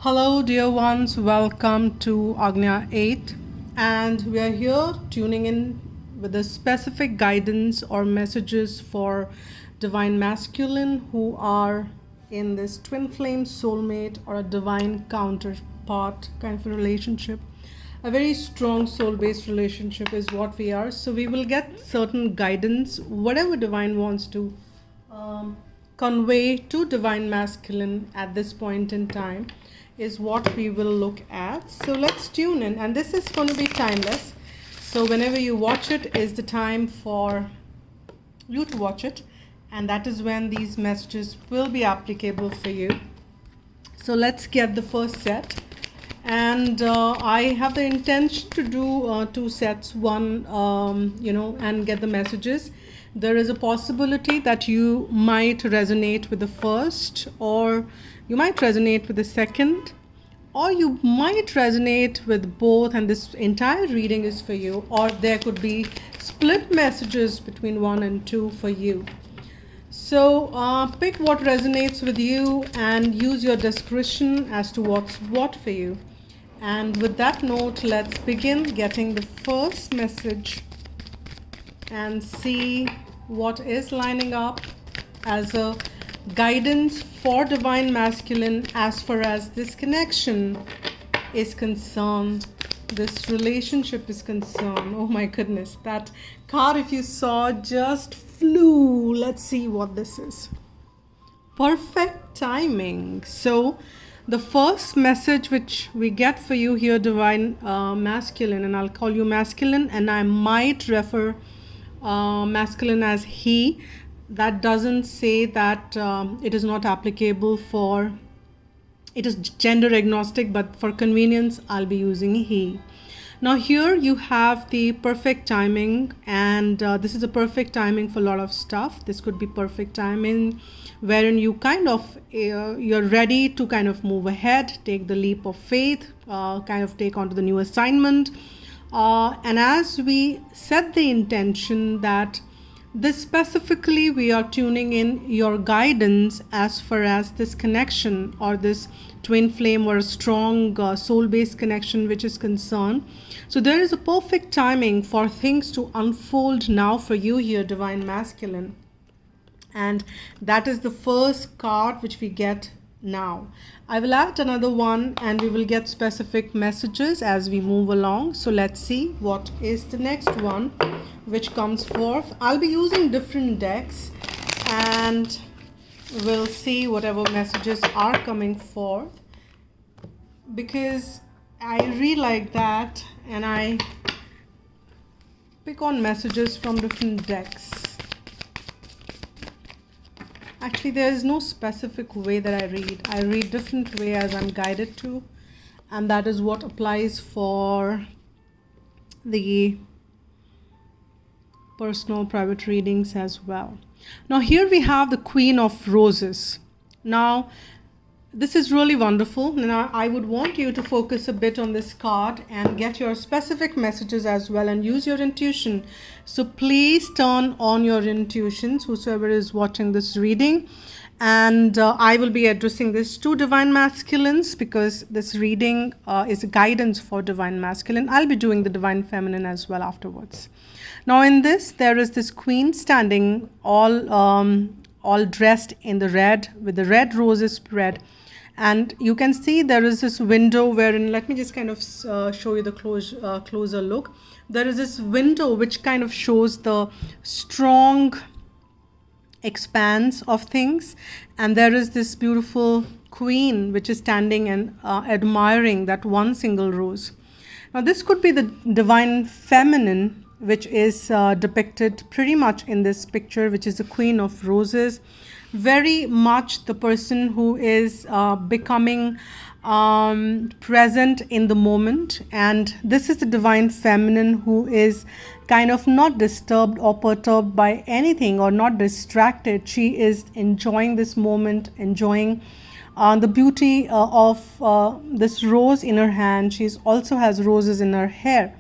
Hello, dear ones. Welcome to Agnya 8. And we are here tuning in with a specific guidance or messages for divine masculine who are in this twin flame soulmate or a divine counterpart kind of a relationship. A very strong soul based relationship is what we are. So we will get certain guidance, whatever divine wants to convey to divine masculine at this point in time is what we will look at. So let's tune in, and this is going to be timeless, so whenever you watch it is the time for you to watch it, and that is when these messages will be applicable for you. So let's get the first set, and I have the intention to do two sets, one and get the messages. There is a possibility that you might resonate with the first, or you might resonate with the second, or you might resonate with both, and this entire reading is for you, or there could be split messages between 1 and 2 for you. So pick what resonates with you and use your discretion as to what's what for you. And with that note, let's begin getting the first message and see what is lining up as a guidance for divine masculine as far as this connection is concerned, this relationship is concerned. Oh my goodness, that card, if you saw, just flew. Let's see what this is. Perfect timing. So the first message which we get for you here, divine masculine, and I'll call you masculine, and I might refer masculine as he. That doesn't say that it is not applicable for, it is gender agnostic, but for convenience I'll be using he. Now here you have the perfect timing, and this is a perfect timing for a lot of stuff. This could be perfect timing wherein you kind of you're ready to kind of move ahead, take the leap of faith, kind of take on to the new assignment, and as we set the intention that this specifically we are tuning in your guidance as far as this connection or this twin flame or a strong soul-based connection which is concerned. So there is a perfect timing for things to unfold now for you here, divine masculine. And that is the first card which we get now. I will add another one and we will get specific messages as we move along. So let's see what is the next one which comes forth. I'll be using different decks and we'll see whatever messages are coming forth, because I really like that and I pick on messages from different decks. Actually, there is no specific way that I read. I read different way as I'm guided to, and that is what applies for the personal private readings as well. Now here we have the Queen of Roses. Now this is really wonderful. Now I would want you to focus a bit on this card and get your specific messages as well and use your intuition. So please turn on your intuitions, whosoever is watching this reading. And I will be addressing this to divine masculines because this reading is a guidance for divine masculine. I'll be doing the divine feminine as well afterwards. Now in this, there is this queen standing all dressed in the red with the red roses spread. And you can see there is this window wherein, let me just kind of show you the closer look. There is this window which kind of shows the strong expanse of things, and there is this beautiful queen which is standing and admiring that one single rose. Now this could be the divine feminine which is depicted pretty much in this picture, which is the Queen of Roses. Very much the person who is becoming present in the moment, and this is the divine feminine who is kind of not disturbed or perturbed by anything or not distracted. She is enjoying this moment, enjoying the beauty of this rose in her hand. She also has roses in her hair.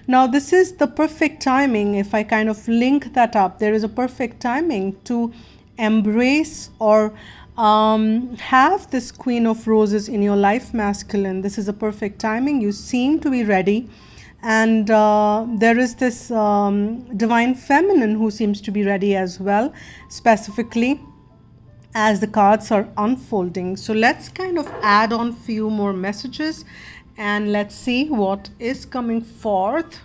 Now this is the perfect timing. If I kind of link that up, there is a perfect timing to embrace or have this Queen of Roses in your life, masculine. This is a perfect timing. You seem to be ready. And there is this divine feminine who seems to be ready as well, specifically as the cards are unfolding. So let's kind of add on few more messages and let's see what is coming forth.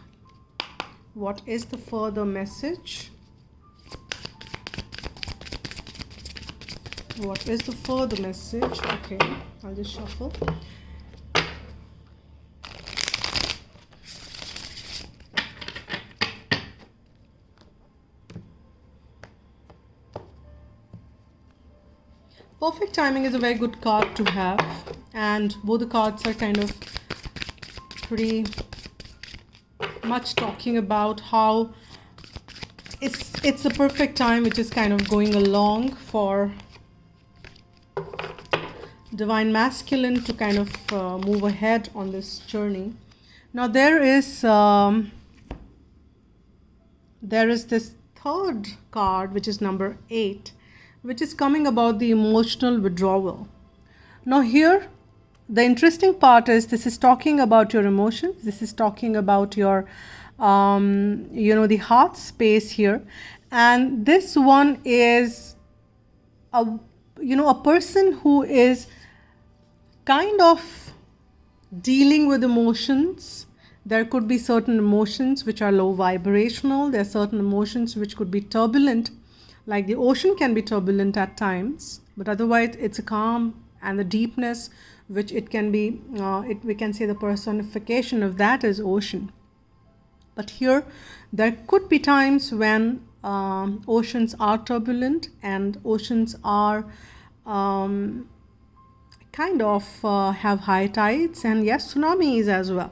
What is the further message? What is the further message? Okay, I'll just shuffle. Perfect timing is a very good card to have, and both the cards are kind of pretty much talking about how it's the perfect time, which is kind of going along for divine masculine to kind of move ahead on this journey. Now there is this third card, which is number 8, which is coming about the emotional withdrawal. Now here, the interesting part is this is talking about your emotions. This is talking about your, the heart space here. And this one is, a person who is kind of dealing with emotions. There could be certain emotions which are low vibrational. There are certain emotions which could be turbulent. Like the ocean can be turbulent at times, but otherwise it's a calm, and the deepness which it can be, we can say the personification of that is ocean. But here there could be times when oceans are turbulent and oceans are kind of have high tides, and yes, tsunamis as well,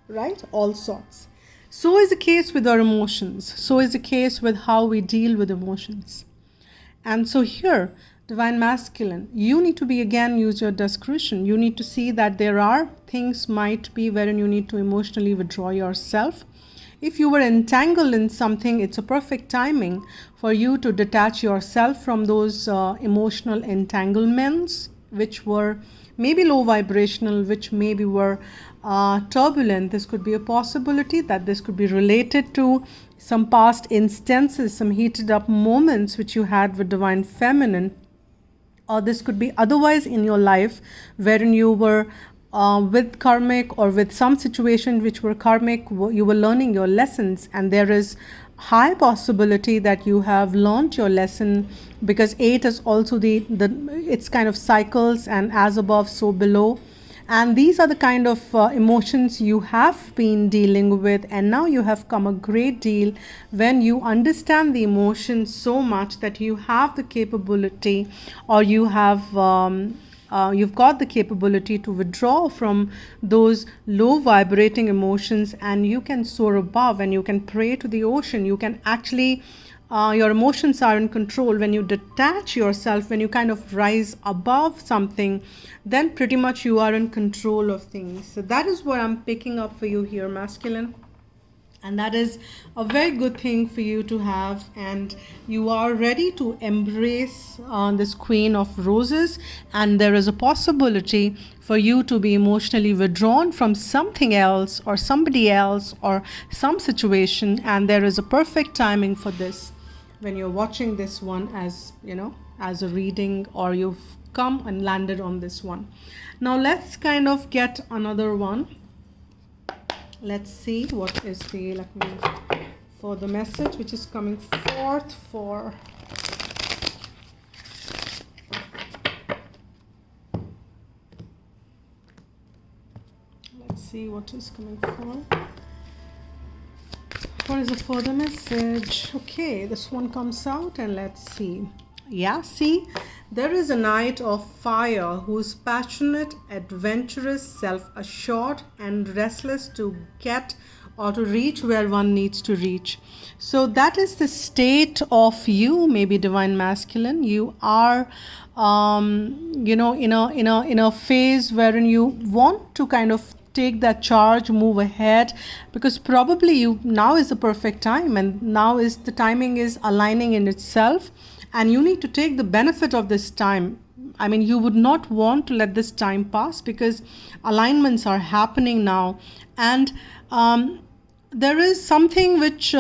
right? All sorts. So is the case with our emotions. So is the case with how we deal with emotions. And so here, divine masculine, you need to be, again, use your discretion. You need to see that there are things might be wherein you need to emotionally withdraw yourself. If you were entangled in something, it's a perfect timing for you to detach yourself from those emotional entanglements, which were maybe low vibrational, which maybe were turbulent. This could be a possibility that this could be related to some past instances, some heated up moments which you had with divine feminine, or this could be otherwise in your life wherein you were with karmic or with some situation which were karmic. You were learning your lessons, and there is high possibility that you have learned your lesson, because 8 is also it's kind of cycles, and as above so below, and these are the kind of emotions you have been dealing with, and now you have come a great deal when you understand the emotions so much that you have the capability, or you have you've got the capability to withdraw from those low vibrating emotions, and you can soar above, and you can pray to the ocean. You can actually your emotions are in control. When you detach yourself, when you kind of rise above something, then pretty much you are in control of things. So that is what I'm picking up for you here, masculine. And that is a very good thing for you to have, and you are ready to embrace this Queen of Roses, and there is a possibility for you to be emotionally withdrawn from something else or somebody else or some situation, and there is a perfect timing for this when you're watching this one as as a reading, or you've come and landed on this one. Now let's kind of get another one. Let's see what is for the message which is coming forth for let's see what is coming forth. What is the further message? Okay, this one comes out, and let's see. Yeah, see, there is a knight of fire who's passionate, adventurous, self-assured, and restless to get or to reach where one needs to reach. So that is the state of you, maybe divine masculine. You are in a phase wherein you want to kind of take that charge, move ahead, because probably now is the perfect time, and the timing is aligning in itself, and you need to take the benefit of this time. I mean, you would not want to let this time pass, because alignments are happening now. And there is something which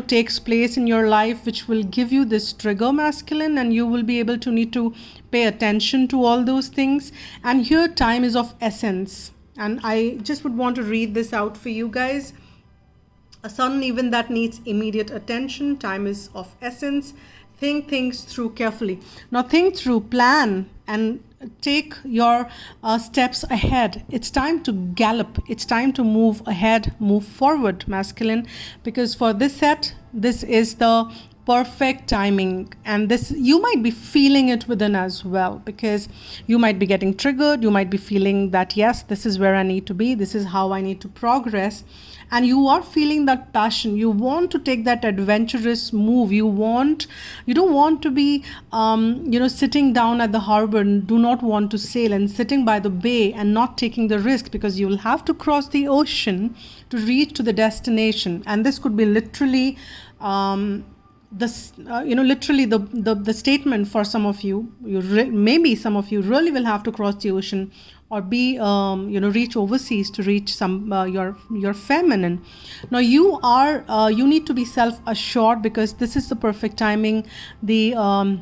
takes place in your life which will give you this trigger, masculine, and you will be able to need to pay attention to all those things. And here time is of essence, and I just would want to read this out for you guys. A sudden event that needs immediate attention. Time is of essence. Think things through carefully. Now think through, plan, and take your steps ahead. It's time to gallop. It's time to move ahead, move forward, masculine, because for this set, this is the perfect timing. And this, you might be feeling it within as well, because you might be getting triggered. You might be feeling that, yes, this is where I need to be. This is how I need to progress. And you are feeling that passion. You want to take that adventurous move. You don't want to be, sitting down at the harbor and do not want to sail, and sitting by the bay and not taking the risk, because you will have to cross the ocean to reach to the destination. And this could be literally, literally the statement for some of you. Maybe some of you really will have to cross the ocean, or be reach overseas to reach some your feminine. Now you need to be self-assured, because this is the perfect timing. The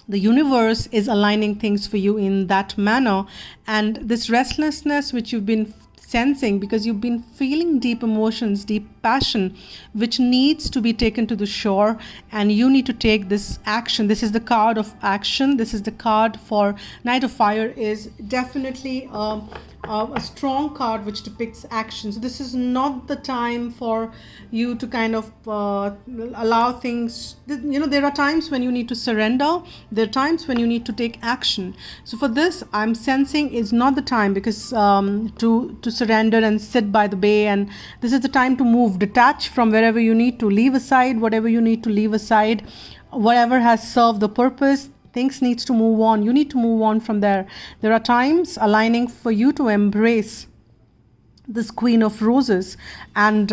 universe is aligning things for you in that manner, and this restlessness which you've been sensing, because you've been feeling deep emotions, deep passion, which needs to be taken to the shore, and you need to take this action. This is the card of action. This is the card for Knight of Fire, is definitely a strong card which depicts action. So this is not the time for you to kind of allow things. There are times when you need to surrender. There are times when you need to take action. So for this, I'm sensing is not the time, because to surrender and sit by the bay. And this is the time to move, detach from wherever you need to, leave aside whatever you need to leave aside, whatever has served the purpose. Things needs to move on. You need to move on from there. There are times aligning for you to embrace this Queen of Roses and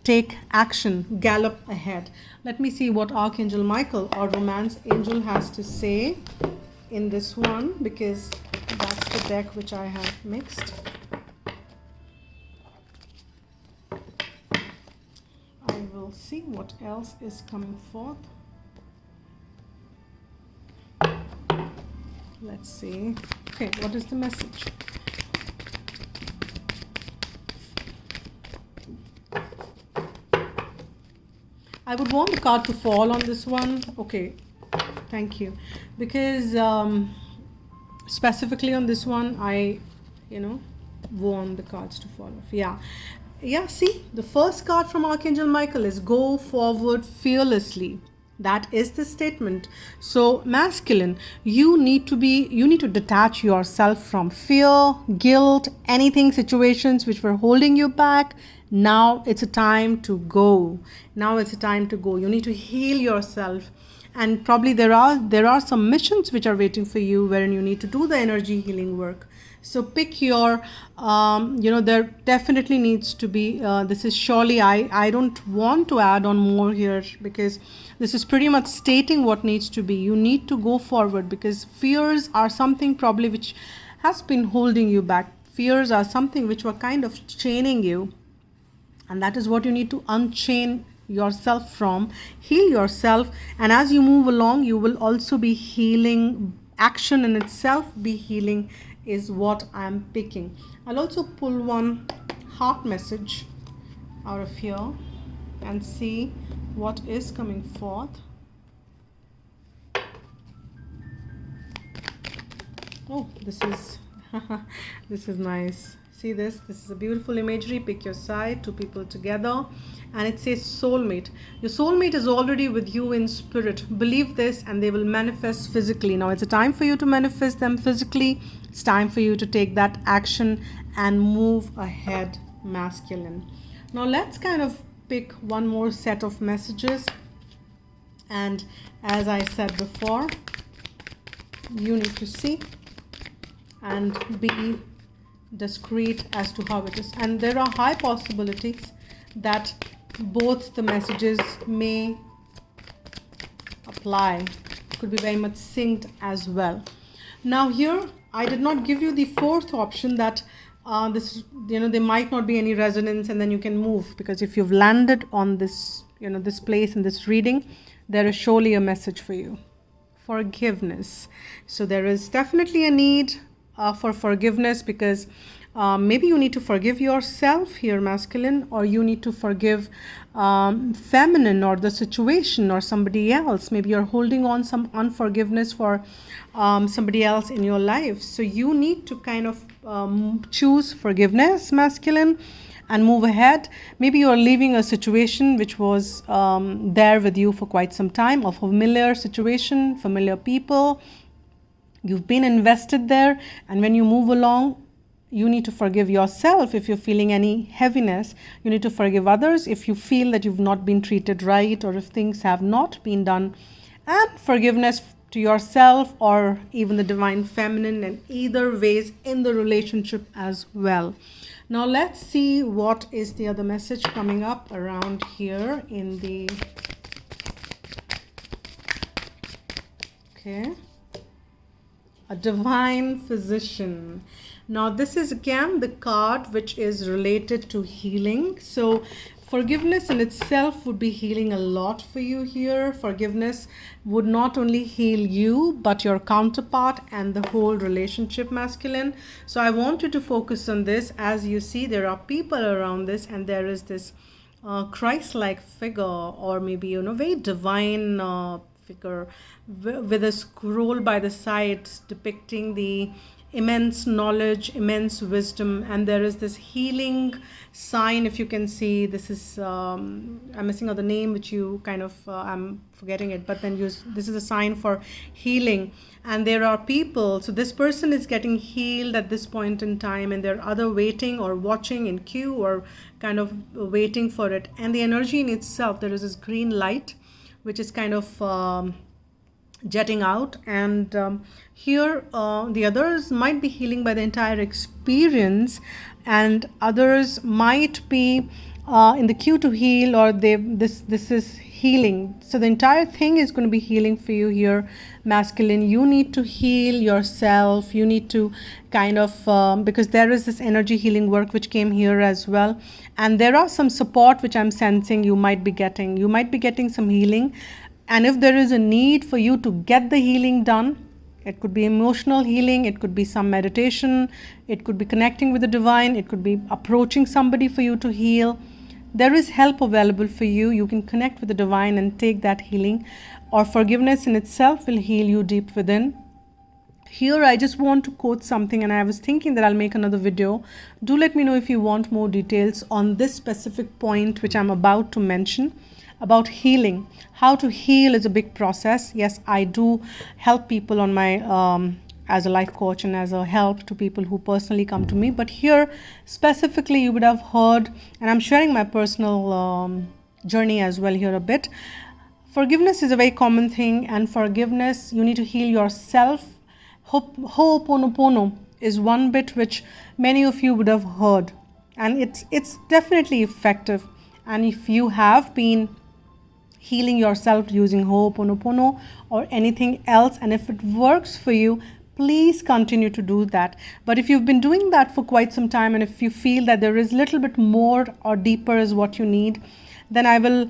take action, gallop ahead. Let me see what Archangel Michael or Romance Angel has to say in this one, because that's the deck which I have mixed. I will see what else is coming forth. Let's see. Okay, what is the message? I would want the card to fall on this one. Okay, thank you. Because specifically on this one, I, want the cards to fall off. Yeah, see, the first card from Archangel Michael is go forward fearlessly. That is the statement. So masculine, you need to detach yourself from fear, guilt, anything, situations which were holding you back. Now it's a time to go. You need to heal yourself. And probably there are some missions which are waiting for you, wherein you need to do the energy healing work. So pick your, there definitely needs to be, this is surely, I don't want to add on more here, because this is pretty much stating what needs to be. You need to go forward, because fears are something probably which has been holding you back. Fears are something which were kind of chaining you. And that is what you need to unchain yourself from, heal yourself. And as you move along, you will also be healing. Action in itself be healing is what I'm picking. I'll also pull one heart message out of here and see what is coming forth. Oh, this is this is nice. See this is a beautiful imagery. Pick your side, two people together, and it says soulmate. Your soulmate is already with you in spirit. Believe this and they will manifest physically. Now it's a time for you to manifest them physically. It's time for you to take that action and move ahead, masculine. Now let's kind of pick one more set of messages, and as I said before, you need to see and be discreet as to how it is. And there are high possibilities that both the messages may apply. could be very much synced as well. Now here, I did not give you the fourth option that this, there might not be any resonance and then you can move, because if you've landed on this, this place in this reading, there is surely a message for you. Forgiveness. So there is definitely a need for forgiveness, because maybe you need to forgive yourself here, masculine, or you need to forgive feminine, or the situation, or somebody else. Maybe you're holding on some unforgiveness for somebody else in your life. So you need to kind of choose forgiveness, masculine, and move ahead. Maybe you're leaving a situation which was there with you for quite some time, a familiar situation, familiar people. You've been invested there, and when you move along, you need to forgive yourself if you're feeling any heaviness. You need to forgive others if you feel that you've not been treated right, or if things have not been done. And forgiveness to yourself, or even the divine feminine, and either ways in the relationship as well. Now let's see what is the other message coming up around here in the... Okay. A divine physician. Now this is again the card which is related to healing. So forgiveness in itself would be healing a lot for you here. Forgiveness would not only heal you, but your counterpart and the whole relationship, masculine. So I want you to focus on this. As you see, there are people around this, and there is this Christ-like figure, or maybe, very divine figure with a scroll by the side depicting the immense knowledge, immense wisdom, and there is this healing sign. If you can see, this is I'm missing out the name, which you kind of I'm forgetting it, but then this is a sign for healing. And there are people, so this person is getting healed at this point in time, and there are other waiting or watching in queue, or kind of waiting for it. And the energy in itself, there is this green light which is kind of jetting out, and here the others might be healing by the entire experience, and others might be in the queue to heal, or this is healing. So the entire thing is going to be healing for you here, masculine. You need to heal yourself. You need to kind of because there is this energy healing work which came here as well, and there are some support which I'm sensing you might be getting. You might be getting some healing. And if there is a need for you to get the healing done, it could be emotional healing, it could be some meditation, it could be connecting with the divine, it could be approaching somebody for you to heal. There is help available for you. You can connect with the divine and take that healing, or forgiveness in itself will heal you deep within. Here I just want to quote something, and I was thinking that I'll make another video. Do let me know if you want more details on this specific point which I'm about to mention. About healing. How to heal is a big process. Yes, I do help people on my as a life coach and as a help to people who personally come to me. But here specifically, you would have heard, and I'm sharing my personal journey as well here a bit. Forgiveness is a very common thing, and forgiveness, you need to heal yourself. Ho'oponopono is one bit which many of you would have heard, and it's definitely effective. And if you have been healing yourself using Ho'oponopono or anything else, and if it works for you, please continue to do that. But if you've been doing that for quite some time, and if you feel that there is a little bit more or deeper is what you need, then I will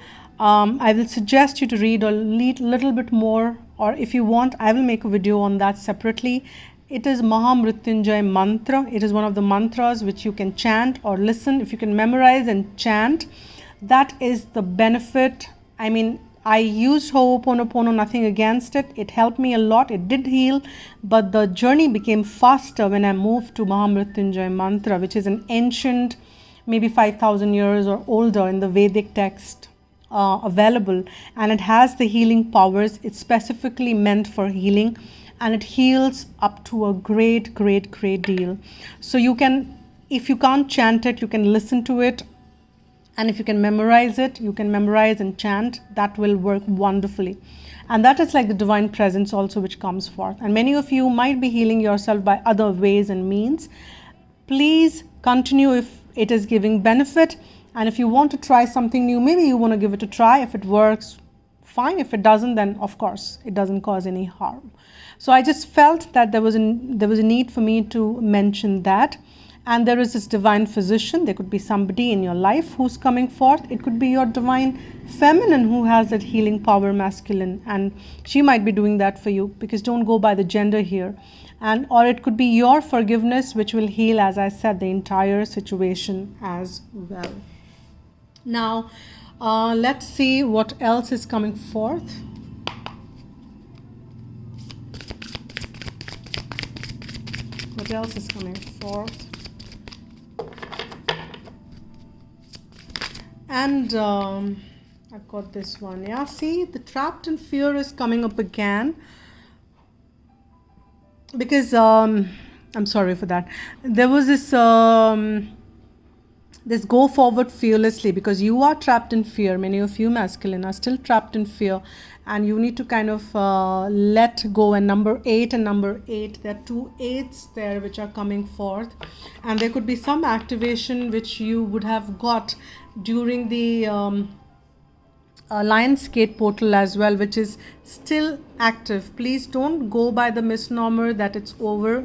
suggest you to read a little bit more, or if you want, I will make a video on that separately. It is Mahamrityunjay mantra. It is one of the mantras which you can chant or listen. If you can memorize and chant, that is the benefit. I mean, I used Ho'oponopono, nothing against it. It helped me a lot. It did heal, but the journey became faster when I moved to Mahamrityunjay mantra, which is an ancient, maybe 5,000 years or older in the Vedic text available, and it has the healing powers. It's specifically meant for healing, and it heals up to a great deal. So you can, if you can't chant it, you can listen to it. And if you can memorize it, you can memorize and chant. That will work wonderfully. And that is like the divine presence also which comes forth. And many of you might be healing yourself by other ways and means. Please continue if it is giving benefit. And if you want to try something new, maybe you want to give it a try. If it works, fine. If it doesn't, then of course it doesn't cause any harm. So I just felt that there was a need for me to mention that. And there is this divine physician. There could be somebody in your life who's coming forth. It could be your divine feminine who has that healing power masculine, and she might be doing that for you, because don't go by the gender here. And or it could be your forgiveness, which will heal, as I said, the entire situation as well. Now let's see what else is coming forth. What else is coming forth? And I've got this one. Yeah, see, the trapped in fear is coming up again. Because I'm sorry for that. There was this this go forward fearlessly, because you are trapped in fear. Many of you masculine are still trapped in fear, and you need to kind of let go. And number 8, there are 2 8s there which are coming forth, and there could be some activation which you would have got during the Lionsgate portal as well, which is still active. Please don't go by the misnomer that it's over.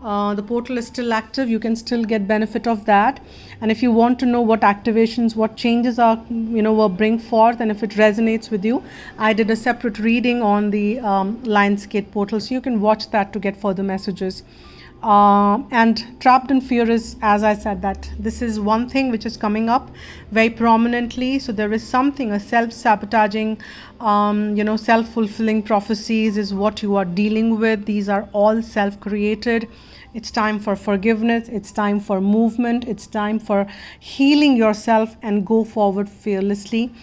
The portal is still active. You can still get benefit of that. And if you want to know what activations, what changes are, will bring forth, and if it resonates with you, I did a separate reading on the Lionsgate portal, so you can watch that to get further messages. And trapped in fear is, as I said, that this is one thing which is coming up very prominently. So there is something, a self-sabotaging, self-fulfilling prophecies is what you are dealing with. These are all self-created. It's time for forgiveness. It's time for movement. It's time for healing yourself and go forward fearlessly.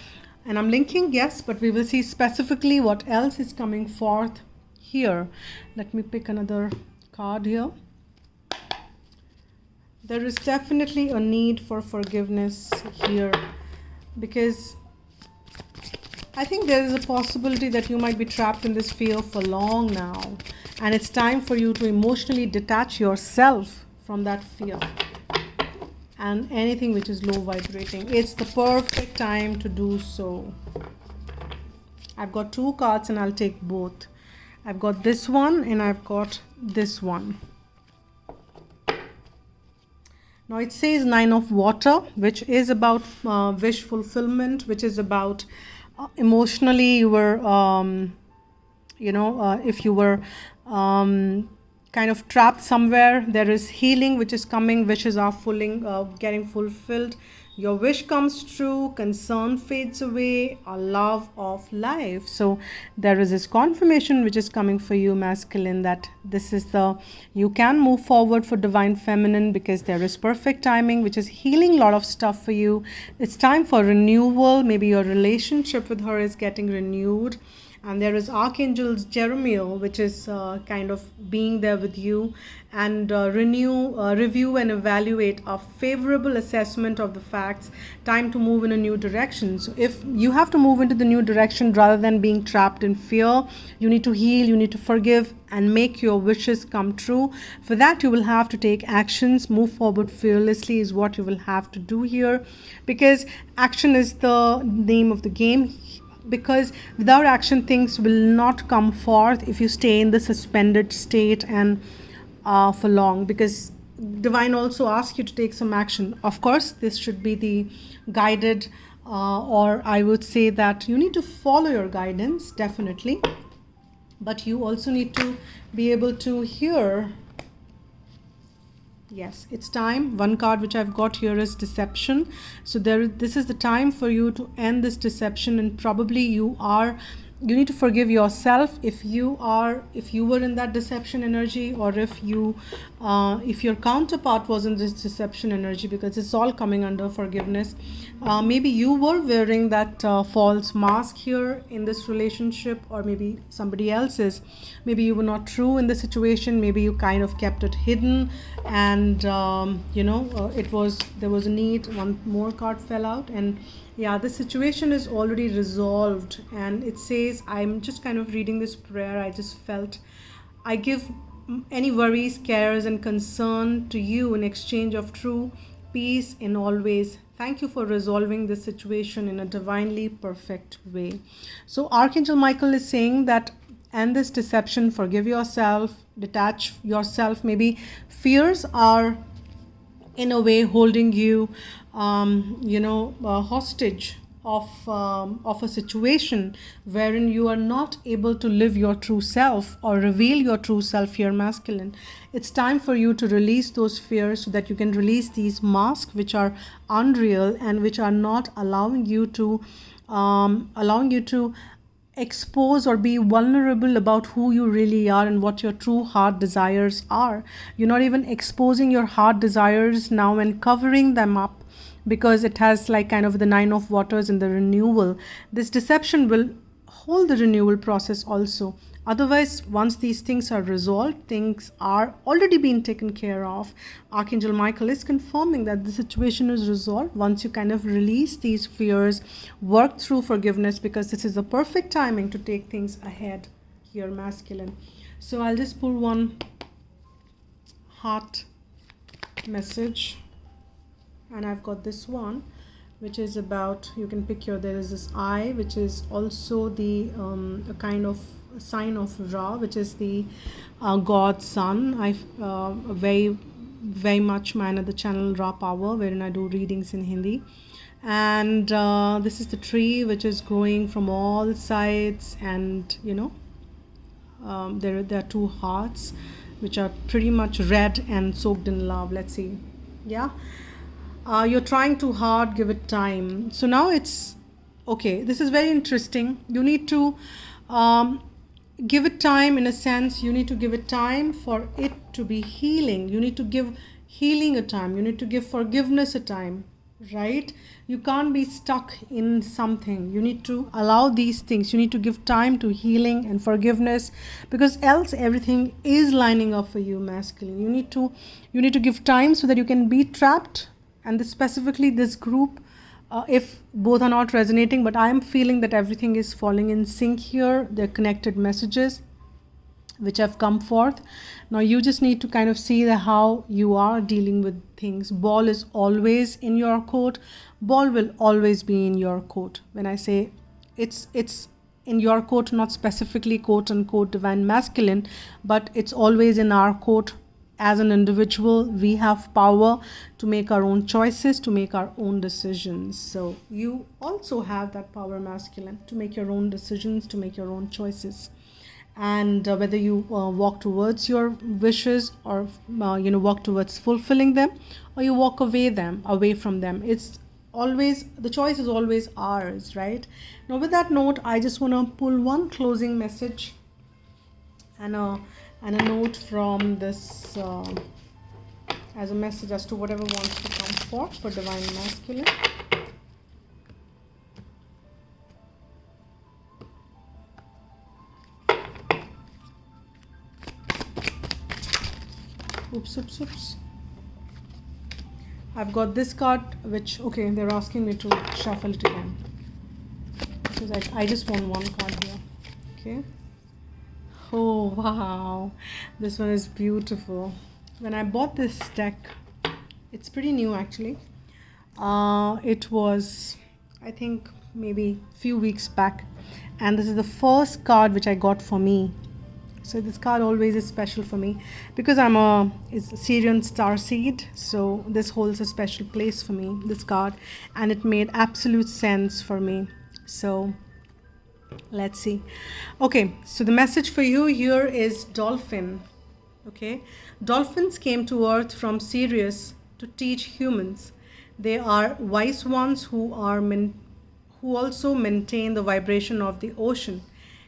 And I'm linking, yes, but we will see specifically what else is coming forth here. Let me pick another card here. There is definitely a need for forgiveness here, because I think there is a possibility that you might be trapped in this fear for long now, and it's time for you to emotionally detach yourself from that fear and anything which is low vibrating. It's the perfect time to do so. I've got 2 cards and I'll take both. I've got this one and I've got this one. Now it says 9 of water, which is about wish fulfillment, which is about emotionally you were, if you were kind of trapped somewhere, there is healing which is coming, wishes are getting fulfilled. Your wish comes true, concern fades away, a love of life. So there is this confirmation which is coming for you, masculine, that this is you can move forward for divine feminine, because there is perfect timing which is healing a lot of stuff for you. It's time for renewal. Maybe your relationship with her is getting renewed. And there is Archangel Jeremiel, which is kind of being there with you, and review and evaluate a favorable assessment of the facts. Time to move in a new direction. So if you have to move into the new direction rather than being trapped in fear, you need to heal, you need to forgive and make your wishes come true. For that, you will have to take actions. Move forward fearlessly is what you will have to do here, because action is the name of the game. Because without action, things will not come forth if you stay in the suspended state and for long, because divine also asks you to take some action. Of course, this should be the guided, or I would say that you need to follow your guidance, definitely, but you also need to be able to hear. Yes, it's time. One card which I've got here is deception. So this is the time for you to end this deception, and probably you need to forgive yourself if you were in that deception energy, or if your counterpart was in this deception energy, because it's all coming under forgiveness. Maybe you were wearing that false mask here in this relationship, or maybe somebody else's. Maybe you were not true in the situation. Maybe you kind of kept it hidden, and there was a need. One more card fell out, and yeah, the situation is already resolved. And it says, I'm just kind of reading this prayer. I just felt, I give any worries, cares and concern to you in exchange of true peace in all ways. Thank you for resolving this situation in a divinely perfect way. So, Archangel Michael is saying that end this deception, forgive yourself, detach yourself. Maybe fears are in a way holding you hostage of a situation wherein you are not able to live your true self or reveal your true self here, masculine. It's time for you to release those fears so that you can release these masks which are unreal and which are not allowing you to expose or be vulnerable about who you really are and what your true heart desires are. You're not even exposing your heart desires now and covering them up because it has like kind of the nine of waters in the renewal. This deception will hold the renewal process also. Otherwise, once these things are resolved, things are already being taken care of. Archangel Michael is confirming that the situation is resolved once you kind of release these fears, work through forgiveness, because this is the perfect timing to take things ahead here, masculine. So I'll just pull one heart message, and I've got this one which is about, you can pick your, there is this eye which is also the a kind of sign of Ra, which is the God's son. I very much my another channel, Ra Power, wherein I do readings in Hindi. And this is the tree which is growing from all sides, and there are two hearts which are pretty much red and soaked in love. Let's see. Yeah. You're trying too hard, give it time. So now it's okay. This is very interesting. You need to give it time. In a sense, you need to give it time for it to be healing. You need to give healing a time. You need to give forgiveness a time, right? You can't be stuck in something. You need to allow these things. You need to give time to healing and forgiveness, because else everything is lining up for you, masculine. You need to give time so that you can be trapped. And specifically this group, if both are not resonating, but I am feeling that everything is falling in sync here. They're connected messages which have come forth. Now you just need to kind of see how you are dealing with things. Ball is always in your court. Ball will always be in your court. When I say it's in your court, not specifically quote unquote divine masculine, but it's always in our court. As an individual, we have power to make our own choices, to make our own decisions. So you also have that power, masculine, to make your own decisions, to make your own choices. And whether you walk towards your wishes or walk towards fulfilling them, or you walk away from them, it's always, the choice is always ours, right? Now with that note, I just want to pull one closing message and a note from this as a message as to whatever wants to come forth for divine masculine. Oops. I've got this card, which, okay, they're asking me to shuffle it again, because I just want one card here. Okay. Oh wow, this one is beautiful. When I bought this deck, it's pretty new actually. It was, I think, maybe a few weeks back, and this is the first card which I got for me. So this card always is special for me because it's a Syrian star seed, so this holds a special place for me, this card, and it made absolute sense for me. So let's see. Okay, so the message for you here is dolphin. Okay, dolphins came to earth from Sirius to teach humans. They are wise ones who also maintain the vibration of the ocean.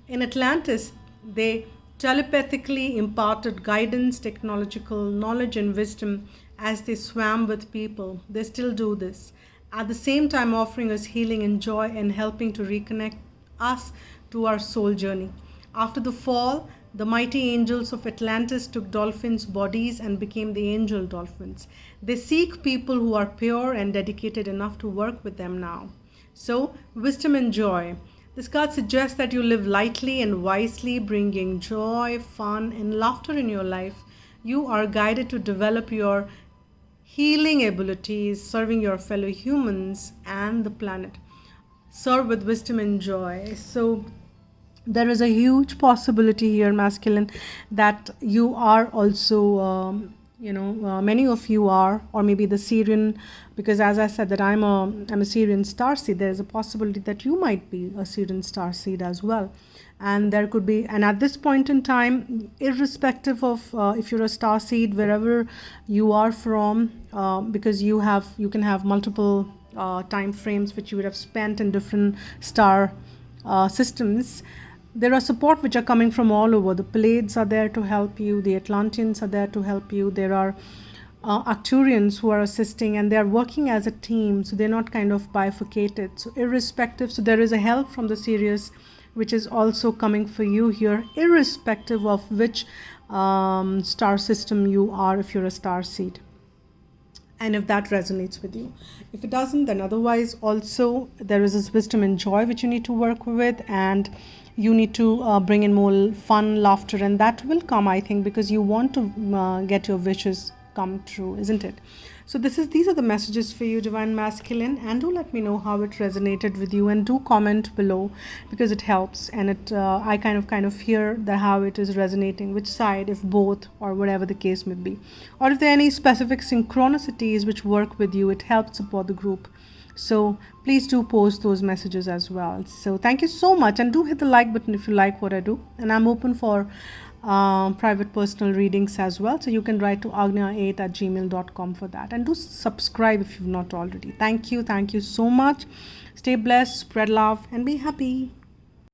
In Atlantis, they telepathically imparted guidance, technological knowledge and wisdom as they swam with people. They still do this, at the same time offering us healing and joy and helping to reconnect us to our soul journey. After the fall, the mighty angels of Atlantis took dolphins' bodies and became the angel dolphins. They seek people who are pure and dedicated enough to work with them now. So, wisdom and joy. This card suggests that you live lightly and wisely, bringing joy, fun, and laughter in your life. You are guided to develop your healing abilities, serving your fellow humans and the planet. Serve with wisdom and joy. So there is a huge possibility here, masculine, that you are also many of you are, or maybe the Syrian, because as I said that I'm a Syrian starseed, there is a possibility that you might be a Syrian starseed as well. And there could be, and at this point in time, irrespective of if you're a starseed, wherever you are from, because you can have multiple time frames which you would have spent in different star systems. There are support which are coming from all over. The Pleiades are there to help you. The Atlanteans are there to help you. There are Arcturians who are assisting, and they are working as a team. So they're not kind of bifurcated. So irrespective, so there is a help from the Sirius, which is also coming for you here, irrespective of which star system you are, if you're a star seed. And if that resonates with you. If it doesn't, then otherwise also there is this wisdom and joy which you need to work with, and you need to bring in more fun, laughter, and that will come, I think, because you want to get your wishes come true, isn't it? So these are the messages for you, divine masculine, and do let me know how it resonated with you, and do comment below, because it helps, and it I kind of hear how it is resonating, which side, if both or whatever the case may be, or if there are any specific synchronicities which work with you. It helps support the group. So please do post those messages as well. So thank you so much, and do hit the like button if you like what I do, and I'm open for private personal readings as well. So you can write to agnya8@gmail.com for that, and do subscribe if you've not already. Thank you so much. Stay blessed, spread love, and be happy.